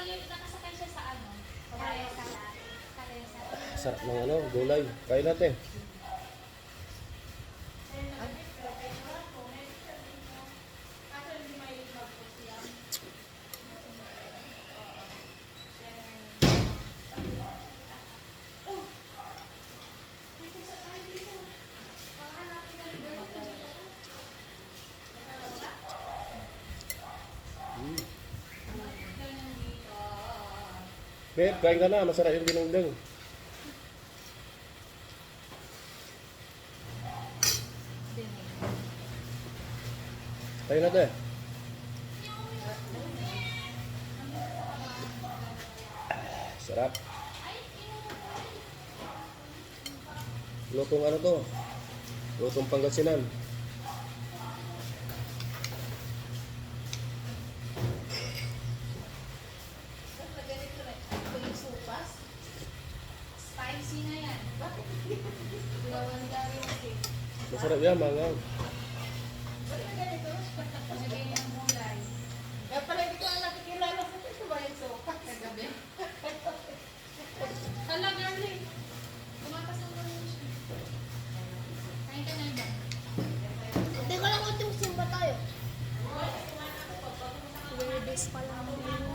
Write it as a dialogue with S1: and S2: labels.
S1: yung nakasakay siya sa ano? Kalesa. Kalesa.
S2: Sarap ng ano, gulay. Kain natin. Babe, kain ka na. Masarap yung dinungding. Kain natin. Sarap. Lutong ano to? Lutong Pangasinan.
S1: Spicy na yan. Bakit? Gawan gari natin.
S2: Masarap yan, mangang.
S1: Lagay niya ng gulay.
S3: Kaya pala hindi ko ang nakikilala sa ito ba yung sopa?
S1: Kagabi. Hala, girlie. Tumakas ng gulay siya. Kain ka na iba.
S3: Hindi ko lang kung simba tayo.
S1: Weird days pa lang.